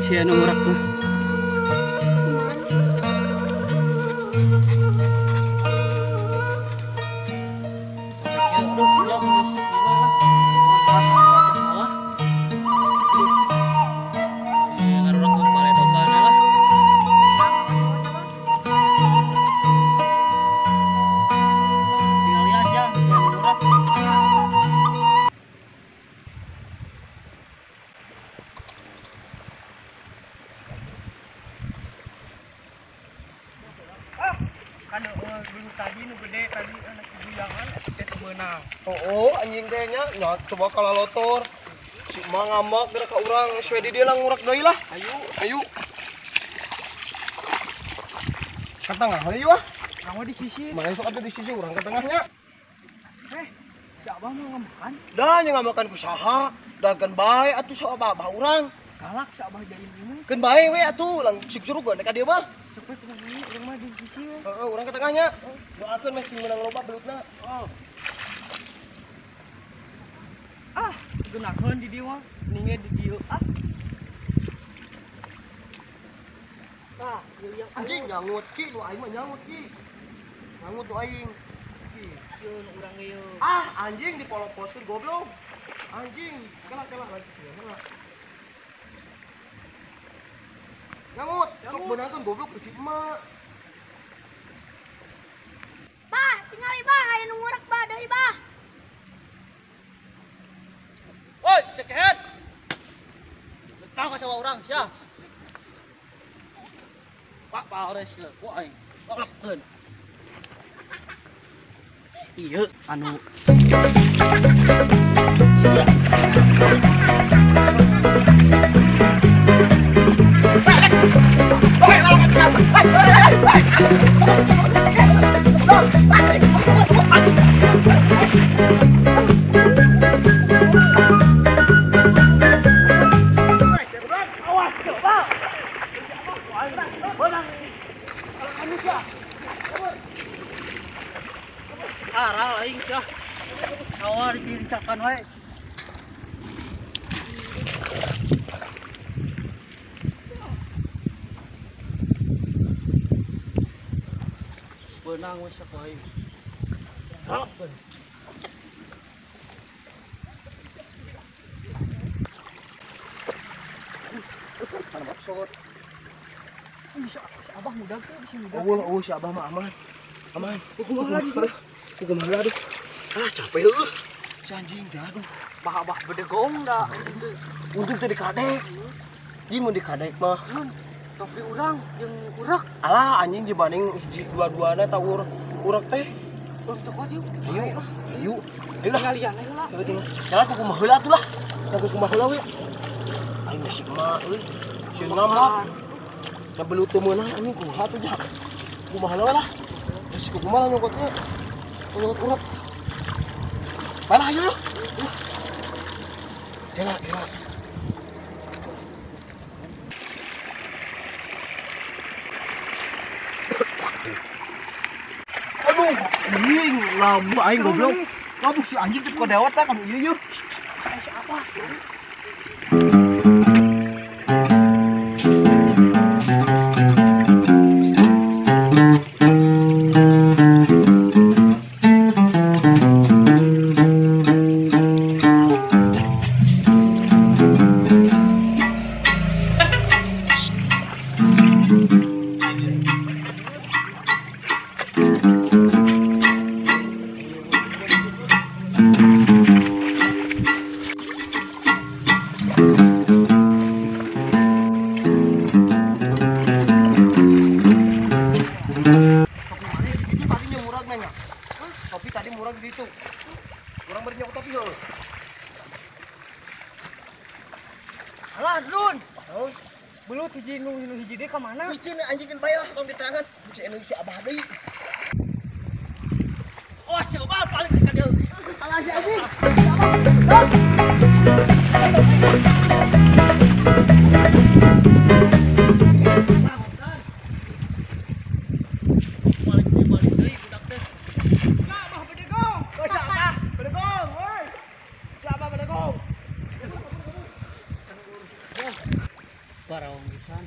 Siya nung urak ko. Dulu tadi nu gede tadi anak ibu yangan kita menang. Oh, anjing teh nya coba kalau lotor. Si mah ngambak gerak ka urang sesuai di dia lah ngurak deui lah. Ayo. Ka tengah heui wah. Kamu di sisi. Mana sok atuh di sisi urang ka tengahnya. Si Abah mau ngamakan. Da nya ngamakan ku saha? Dagan bae atuh sok abah urang. Galak si Abah jadi ini. Keun bae we atuh lang sik suruh ka dieu mah. Cepet ini urang mah di sisi. Heeh, urang ka tengahnya. Doakeun meh sing menang loba belutna. Oh. Gunakeun di dieu mah. Ninge di dieu. Yang Anjing nyangut ki, nu aing mah nyangut ki. Nyangut nu aing. Sieun urang ieu. Anjing dipoloposkeun goblok. Anjing, kelak lagi. Nyangut, sok beunangkeun goblok ke emak. Bah, tinggal Bah, aya nu ngurak Bah, deui Bah. Woi, sekehet. Tahu ka sawa urang sia. Pak pares le, ku aing. Olakkeun. Ieu anu arah aing sia. Sawah diricakan wae. Beunang we sak wae. Halapkeun. Kana maksud. Si Abah muda tuh di sini. Oh, si Abah mah aman. Aman. Kumaha aduh. Capek heuh. Si anjing teh aduh. Bah bedegong da. Untung teh dikadek. Ji mun dikadek mah. Tapi urang jeung urak. Alah anjing dibanding hiji dua-duana tau urak teh. Urang cokot yuk. Ayo lah. Kalian ayo lah. Tinggal. Jalan ku kumaha heula atuh lah. Jalan kumaha heula we. Aing masih mah euy. Sieun ngambak. Da belut teu meunang anjing kumaha atuh jah. Kumaha heula lah. Geus kumaha nyokotnya. Nyokot urak. Mana ayo. Jalan. Aduh, anjing, labu aing goblok. Labu si anjing teh kok dewat kan ieu yeuh. Siapa? Topi tadi murah di situ. Orang bernyok topi yo. Alah, Dun. Belut hiji nu hiji deui ka mana? Hiji anjingkeun bae lah tong diterangan. Bisa anu si Abah deui. Oh, si Abah paling ka dieu. Alah si anjing. Para wong pisan.